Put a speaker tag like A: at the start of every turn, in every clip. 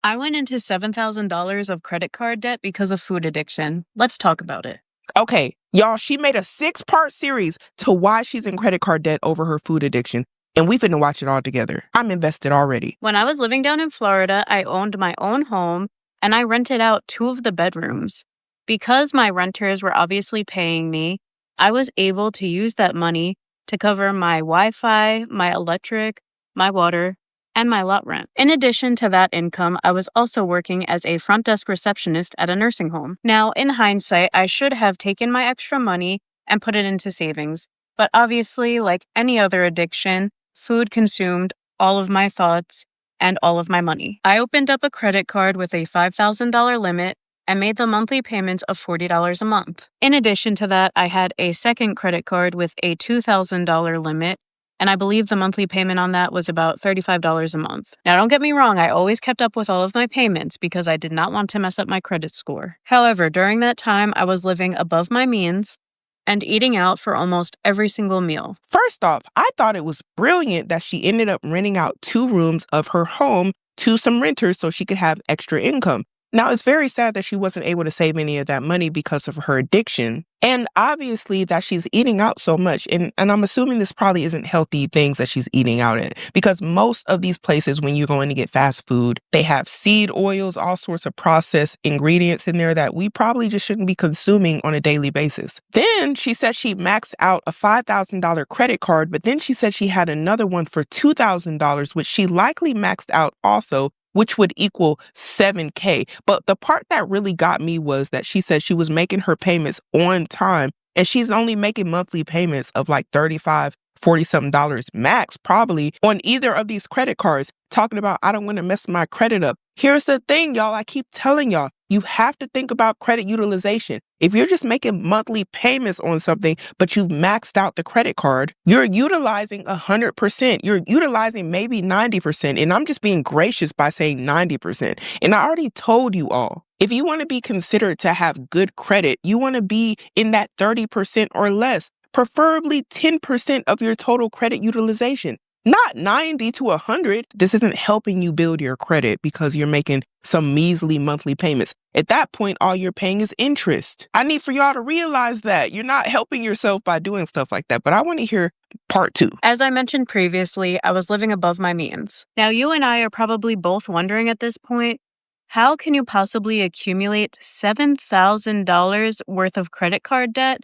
A: I went into $7,000 of credit card debt because of food addiction. Let's talk about it.
B: Okay, y'all, she made a 6-part series to why she's in credit card debt over her food addiction. And we finna watch it all together. I'm invested already.
A: When I was living down in Florida, I owned my own home and I rented out 2 of the bedrooms. Because my renters were obviously paying me, I was able to use that money to cover my Wi-Fi, my electric, my water, and my lot rent. In addition to that income, I was also working as a front desk receptionist at a nursing home. Now, in hindsight, I should have taken my extra money and put it into savings. But obviously, like any other addiction, food consumed all of my thoughts and all of my money. I opened up a credit card with a $5,000 limit and made the monthly payments of $40 a month. In addition to that, I had a second credit card with a $2,000 limit, and I believe the monthly payment on that was about $35 a month. Now, don't get me wrong, I always kept up with all of my payments because I did not want to mess up my credit score. However, during that time, I was living above my means and eating out for almost every single meal.
B: First off, I thought it was brilliant that she ended up renting out 2 rooms of her home to some renters so she could have extra income. Now, it's very sad that she wasn't able to save any of that money because of her addiction. And obviously that she's eating out so much. And I'm assuming this probably isn't healthy things that she's eating out at. Because most of these places, when you're going to get fast food, they have seed oils, all sorts of processed ingredients in there that we probably just shouldn't be consuming on a daily basis. Then she said she maxed out a $5,000 credit card, but then she said she had another one for $2,000, which she likely maxed out also, which would equal $7,000. But the part that really got me was that she said she was making her payments on time, and she's only making monthly payments of like $35, $40-something max, probably, on either of these credit cards, talking about, I don't want to mess my credit up. Here's the thing, y'all. I keep telling y'all, you have to think about credit utilization. If you're just making monthly payments on something, but you've maxed out the credit card, you're utilizing 100%. You're utilizing maybe 90%. And I'm just being gracious by saying 90%. And I already told you all, if you want to be considered to have good credit, you want to be in that 30% or less, preferably 10% of your total credit utilization. Not 90 to 100. This isn't helping you build your credit because you're making some measly monthly payments. At that point, all you're paying is interest. I need for y'all to realize that you're not helping yourself by doing stuff like that. But I want to hear part 2.
A: As I mentioned previously, I was living above my means. Now, you and I are probably both wondering at this point, how can you possibly accumulate $7,000 worth of credit card debt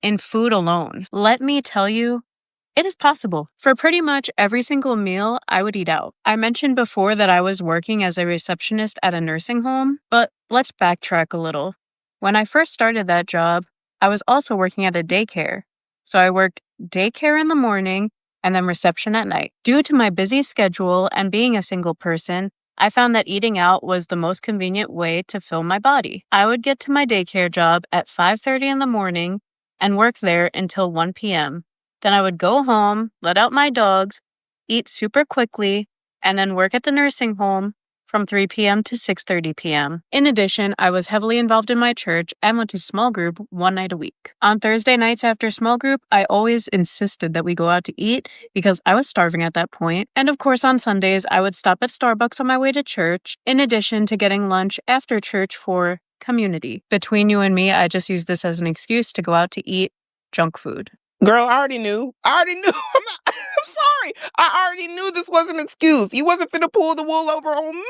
A: in food alone? Let me tell you, it is possible. For pretty much every single meal, I would eat out. I mentioned before that I was working as a receptionist at a nursing home, but let's backtrack a little. When I first started that job, I was also working at a daycare. So I worked daycare in the morning and then reception at night. Due to my busy schedule and being a single person, I found that eating out was the most convenient way to fill my body. I would get to my daycare job at 5:30 in the morning and work there until 1 p.m. Then I would go home, let out my dogs, eat super quickly, and then work at the nursing home from 3 p.m. to 6:30 p.m. In addition, I was heavily involved in my church and went to small group 1 night a week. On Thursday nights after small group, I always insisted that we go out to eat because I was starving at that point. And of course, on Sundays, I would stop at Starbucks on my way to church, in addition to getting lunch after church for community. Between you and me, I just use this as an excuse to go out to eat junk food.
B: Girl, I already knew. I'm sorry. I already knew this was an excuse. You wasn't finna pull the wool over on me.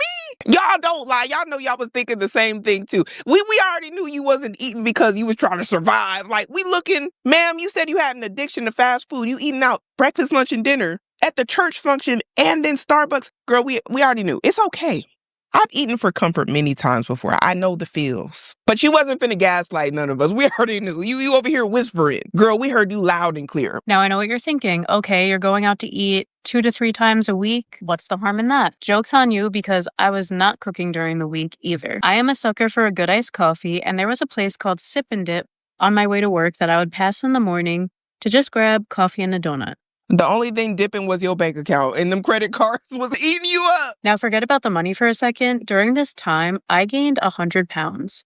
B: Y'all don't lie. Y'all know y'all was thinking the same thing too. We already knew you wasn't eating because you was trying to survive. Like, we looking, ma'am, you said you had an addiction to fast food. You eating out breakfast, lunch, and dinner at the church function and then Starbucks. Girl, we already knew. It's okay. I've eaten for comfort many times before. I know the feels. But you wasn't finna gaslight none of us. We already knew. You over here whispering. Girl, we heard you loud and clear.
A: Now I know what you're thinking. Okay, you're going out to eat 2 to 3 times a week. What's the harm in that? Joke's on you because I was not cooking during the week either. I am a sucker for a good iced coffee, and there was a place called Sip and Dip on my way to work that I would pass in the morning to just grab coffee and a donut.
B: The only thing dipping was your bank account, and them credit cards was eating you up.
A: Now forget about the money for a second. During this time, I gained 100 pounds.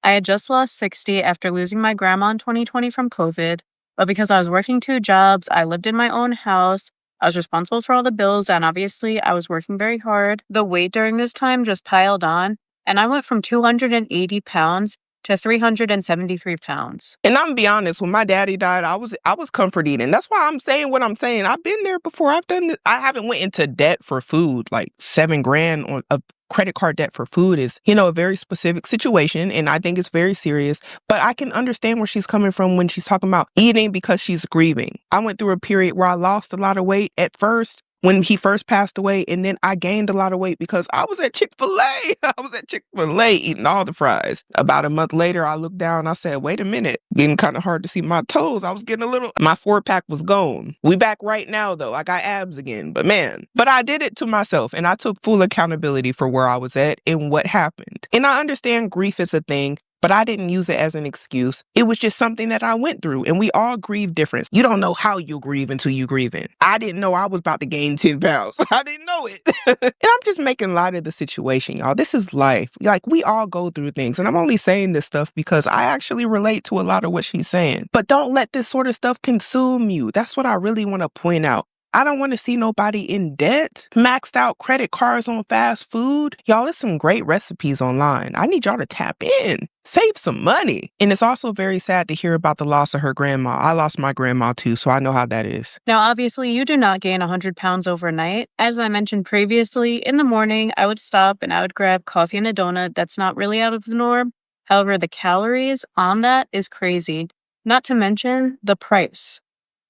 A: I had just lost 60 after losing my grandma in 2020 from COVID, but because I was working 2 jobs, I lived in my own house, I was responsible for all the bills, and obviously, I was working very hard. The weight during this time just piled on, and I went from 280 pounds to 373 pounds.
B: And I'm gonna be honest, when my daddy died, I was comfort eating. That's why I'm saying what I'm saying. I've been there before. I've done this. I haven't went into debt for food, like 7 grand on a credit card debt for food is, a very specific situation. And I think it's very serious. But I can understand where she's coming from when she's talking about eating because she's grieving. I went through a period where I lost a lot of weight at first, when he first passed away, and then I gained a lot of weight because I was at Chick-fil-A. I was at Chick-fil-A eating all the fries. About a month later, I looked down and I said, wait a minute, getting kind of hard to see my toes. I was getting my 4-pack was gone. We back right now though. I got abs again, but I did it to myself and I took full accountability for where I was at and what happened. And I understand grief is a thing, but I didn't use it as an excuse. It was just something that I went through, and we all grieve different. You don't know how you grieve until you grieve it. I didn't know I was about to gain 10 pounds. I didn't know it. And I'm just making light of the situation, y'all. This is life. Like, we all go through things, and I'm only saying this stuff because I actually relate to a lot of what she's saying. But don't let this sort of stuff consume you. That's what I really want to point out. I don't want to see nobody in debt, maxed out credit cards on fast food. Y'all, there's some great recipes online. I need y'all to tap in, save some money. And it's also very sad to hear about the loss of her grandma. I lost my grandma too, so I know how that is.
A: Now, obviously, you do not gain 100 pounds overnight. As I mentioned previously, in the morning, I would stop and I would grab coffee and a donut. That's not really out of the norm. However, the calories on that is crazy, not to mention the price.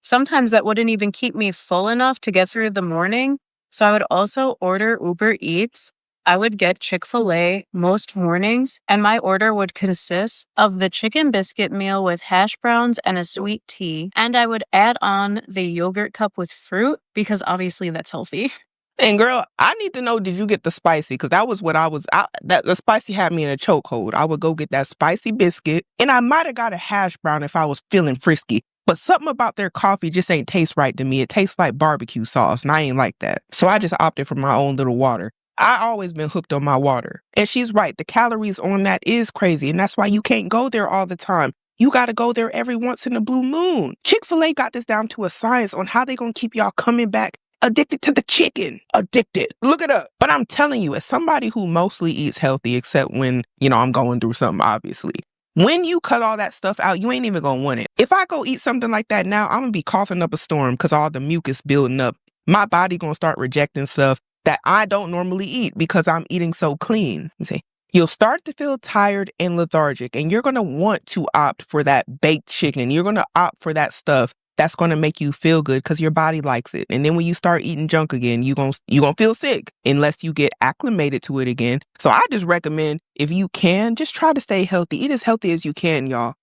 A: Sometimes that wouldn't even keep me full enough to get through the morning, so I would also order Uber Eats. I would get Chick-fil-A most mornings, and my order would consist of the chicken biscuit meal with hash browns and a sweet tea, and I would add on the yogurt cup with fruit because obviously that's healthy.
B: And girl, I need to know, did you get the spicy? Because that was what the spicy had me in a chokehold. I would go get that spicy biscuit, and I might have got a hash brown if I was feeling frisky. But something about their coffee just ain't taste right to me. It tastes like barbecue sauce, and I ain't like that. So I just opted for my own little water. I always been hooked on my water. And she's right, the calories on that is crazy, and that's why you can't go there all the time. You got to go there every once in a blue moon. Chick-fil-A got this down to a science on how they gonna keep y'all coming back addicted to the chicken. Addicted. Look it up. But I'm telling you, as somebody who mostly eats healthy, except when, I'm going through something, obviously. When you cut all that stuff out, you ain't even gonna want it. If I go eat something like that now, I'm gonna be coughing up a storm because all the mucus building up. My body gonna start rejecting stuff that I don't normally eat because I'm eating so clean. You see, you'll start to feel tired and lethargic, and you're gonna want to opt for that baked chicken. You're gonna opt for that stuff that's going to make you feel good because your body likes it. And then when you start eating junk again, you're going to feel sick unless you get acclimated to it again. So I just recommend, if you can, just try to stay healthy. Eat as healthy as you can, y'all.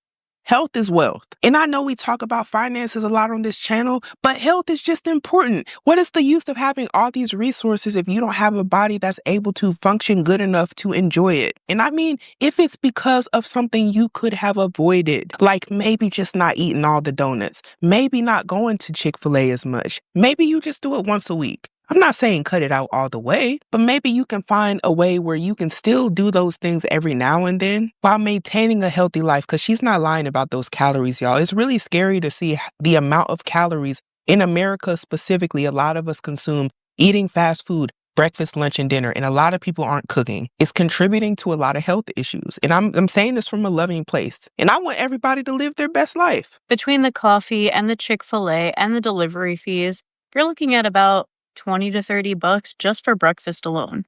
B: Health is wealth. And I know we talk about finances a lot on this channel, but health is just important. What is the use of having all these resources if you don't have a body that's able to function good enough to enjoy it? And I mean, if it's because of something you could have avoided, like maybe just not eating all the donuts, maybe not going to Chick-fil-A as much, maybe you just do it once a week. I'm not saying cut it out all the way, but maybe you can find a way where you can still do those things every now and then while maintaining a healthy life, because she's not lying about those calories, y'all. It's really scary to see the amount of calories in America specifically. A lot of us consume eating fast food, breakfast, lunch, and dinner, and a lot of people aren't cooking. It's contributing to a lot of health issues. And I'm saying this from a loving place. And I want everybody to live their best life.
A: Between the coffee and the Chick-fil-A and the delivery fees, you're looking at about $20 to $30 just for breakfast alone.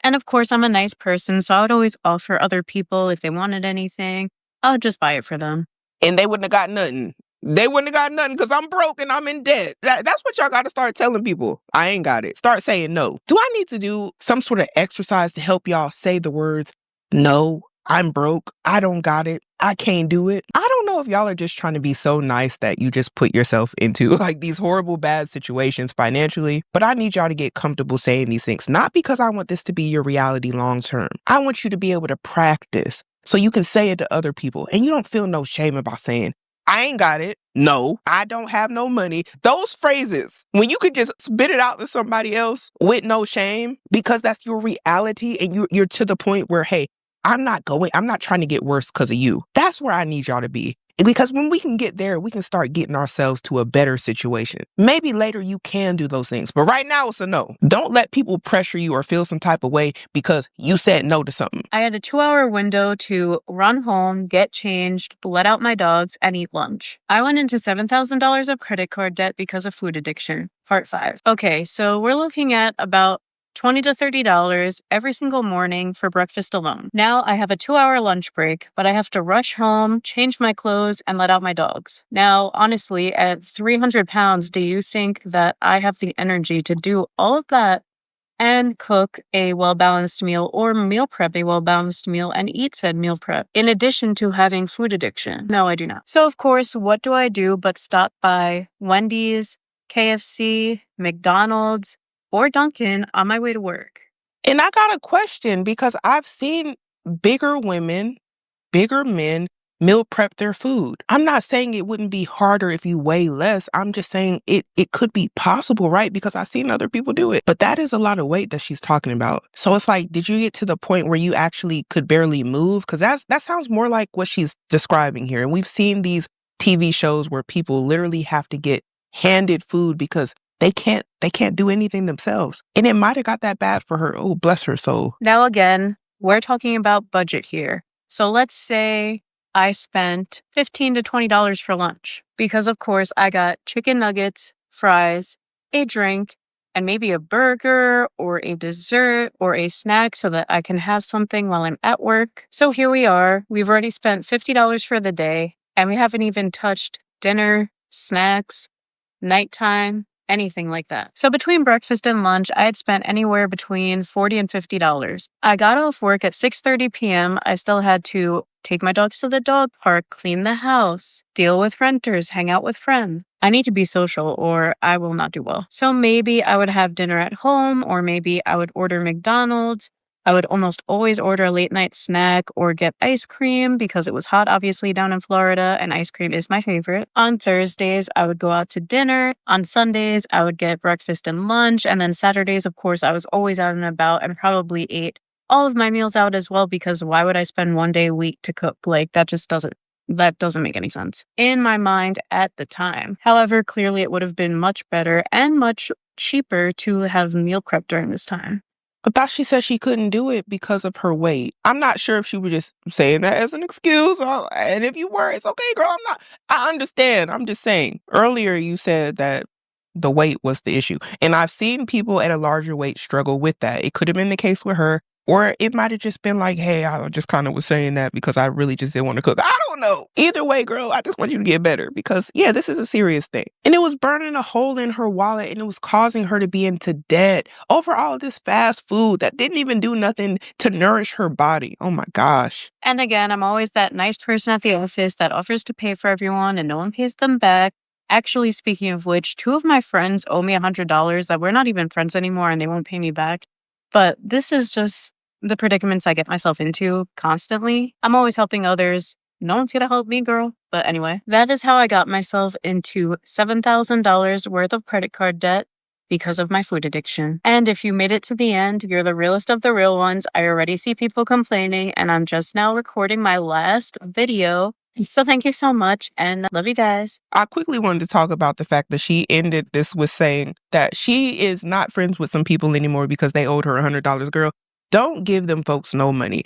A: And of course, I'm a nice person, so I would always offer other people if they wanted anything, I would just buy it for them.
B: And they wouldn't have got nothing. They wouldn't have got nothing because I'm broke and I'm in debt. That's what y'all got to start telling people. I ain't got it. Start saying no. Do I need to do some sort of exercise to help y'all say the words, no, I'm broke, I don't got it, I can't do it? I don't know if y'all are just trying to be so nice that you just put yourself into like these horrible bad situations financially, but I need y'all to get comfortable saying these things, not because I want this to be your reality long term. I want you to be able to practice so you can say it to other people and you don't feel no shame about saying, I ain't got it. No, I don't have no money. Those phrases, when you could just spit it out to somebody else with no shame, because that's your reality and you're to the point where, hey, I'm not trying to get worse because of you. That's where I need y'all to be. Because when we can get there, we can start getting ourselves to a better situation. Maybe later you can do those things, but right now it's a no. Don't let people pressure you or feel some type of way because you said no to something.
A: I had a 2-hour window to run home, get changed, let out my dogs, and eat lunch. I went into $7,000 of credit card debt because of food addiction. Part 5. Okay, so we're looking at about $20 to $30 every single morning for breakfast alone. Now I have a 2-hour lunch break, but I have to rush home, change my clothes, and let out my dogs. Now, honestly, at 300 pounds, do you think that I have the energy to do all of that and cook a well-balanced meal or meal prep a well-balanced meal and eat said meal prep, in addition to having food addiction? No, I do not. So, of course, what do I do but stop by Wendy's, KFC, McDonald's, or Dunkin' on my way to work?
B: And I got a question because I've seen bigger women, bigger men meal prep their food. I'm not saying it wouldn't be harder if you weigh less. I'm just saying it could be possible, right? Because I've seen other people do it. But that is a lot of weight that she's talking about. So it's like, did you get to the point where you actually could barely move? Because that sounds more like what she's describing here. And we've seen these TV shows where people literally have to get handed food because they can't do anything themselves. And it might have got that bad for her. Oh, bless her soul.
A: Now, again, we're talking about budget here. So let's say I spent $15 to $20 for lunch because, of course, I got chicken nuggets, fries, a drink, and maybe a burger or a dessert or a snack so that I can have something while I'm at work. So here we are. We've already spent $50 for the day, and we haven't even touched dinner, snacks, nighttime, anything like that. So between breakfast and lunch, I had spent anywhere between $40 and $50. I got off work at 6:30 p.m. I still had to take my dogs to the dog park, clean the house, deal with renters, hang out with friends. I need to be social or I will not do well. So maybe I would have dinner at home, or maybe I would order McDonald's. I would almost always order a late night snack or get ice cream because it was hot, obviously, down in Florida, and ice cream is my favorite. On Thursdays, I would go out to dinner. On Sundays, I would get breakfast and lunch. And then Saturdays, of course, I was always out and about and probably ate all of my meals out as well, because why would I spend one day a week to cook? Like, that doesn't make any sense in my mind at the time. However, clearly it would have been much better and much cheaper to have meal prep during this time.
B: I thought she said she couldn't do it because of her weight. I'm not sure if she was just saying that as an excuse. And if you were, it's okay, girl. I understand. I'm just saying. Earlier, you said that the weight was the issue. And I've seen people at a larger weight struggle with that. It could have been the case with her. Or it might have just been like, hey, I just kind of was saying that because I really just didn't want to cook. I don't know. Either way, girl, I just want you to get better because, yeah, this is a serious thing. And it was burning a hole in her wallet, and it was causing her to be into debt over all of this fast food that didn't even do nothing to nourish her body. Oh my gosh.
A: And again, I'm always that nice person at the office that offers to pay for everyone and no one pays them back. Actually, speaking of which, 2 of my friends owe me $100 that we're not even friends anymore and they won't pay me back. But this is just the predicaments I get myself into constantly. I'm always helping others. No one's gonna help me, girl. But anyway, that is how I got myself into $7,000 worth of credit card debt because of my food addiction. And if you made it to the end, you're the realest of the real ones. I already see people complaining, and I'm just now recording my last video. So thank you so much, and love you guys.
B: I quickly wanted to talk about the fact that she ended this with saying that she is not friends with some people anymore because they owed her $100. Girl, don't give them folks no money.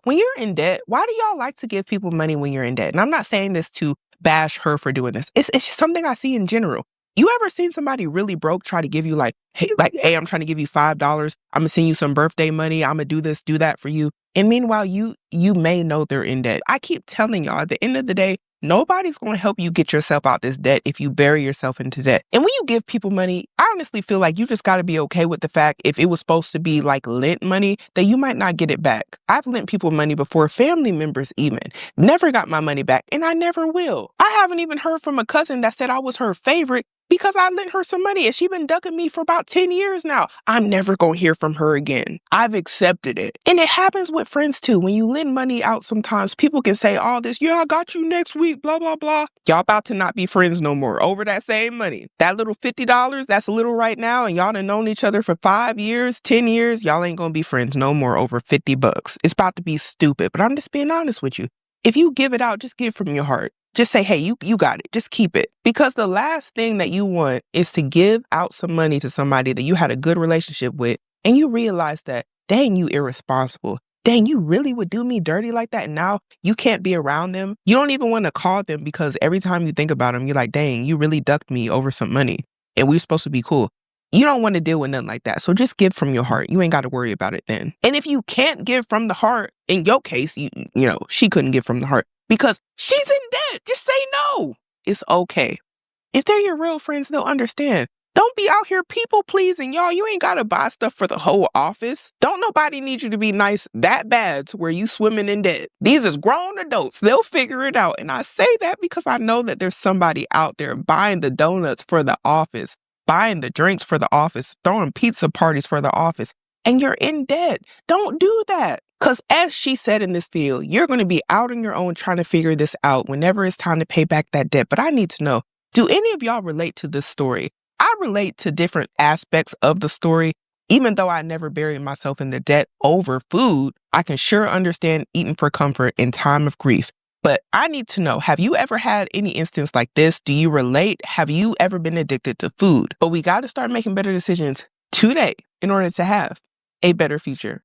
B: When you're in debt, why do y'all like to give people money when you're in debt? And I'm not saying this to bash her for doing this. It's just something I see in general. You ever seen somebody really broke try to give you hey, I'm trying to give you $5. I'm gonna send you some birthday money. I'm gonna do this, do that for you. And meanwhile, you may know they're in debt. I keep telling y'all, at the end of the day, nobody's going to help you get yourself out this debt if you bury yourself into debt. And when you give people money, I honestly feel like you just got to be okay with the fact if it was supposed to be like lent money, that you might not get it back. I've lent people money before, family members even. Never got my money back, and I never will. I haven't even heard from a cousin that said I was her favorite because I lent her some money and she been ducking me for about 10 years now. I'm never going to hear from her again. I've accepted it. And it happens with friends too. When you lend money out sometimes, people can say all this, yeah, I got you next week, blah, blah, blah. Y'all about to not be friends no more over that same money. That little $50, that's a little right now, and y'all done known each other for 5 years, 10 years. Y'all ain't going to be friends no more over $50. It's about to be stupid, but I'm just being honest with you. If you give it out, just give from your heart. Just say, hey, you got it. Just keep it. Because the last thing that you want is to give out some money to somebody that you had a good relationship with, and you realize that, dang, you irresponsible. Dang, you really would do me dirty like that, and now you can't be around them. You don't even want to call them because every time you think about them, you're like, dang, you really ducked me over some money, and we were supposed to be cool. You don't want to deal with nothing like that. So just give from your heart. You ain't got to worry about it then. And if you can't give from the heart, in your case, you know, she couldn't give from the heart because she's in debt. Just say no. It's okay. If they're your real friends, they'll understand. Don't be out here people pleasing, y'all. You ain't got to buy stuff for the whole office. Don't nobody need you to be nice that bad to where you swimming in debt. These is grown adults. They'll figure it out. And I say that because I know that there's somebody out there buying the donuts for the office, buying the drinks for the office, throwing pizza parties for the office, and you're in debt. Don't do that. Because as she said in this video, you're going to be out on your own trying to figure this out whenever it's time to pay back that debt. But I need to know, do any of y'all relate to this story? I relate to different aspects of the story. Even though I never buried myself in the debt over food, I can sure understand eating for comfort in time of grief. But I need to know, have you ever had any instance like this? Do you relate? Have you ever been addicted to food? But we got to start making better decisions today in order to have a better future.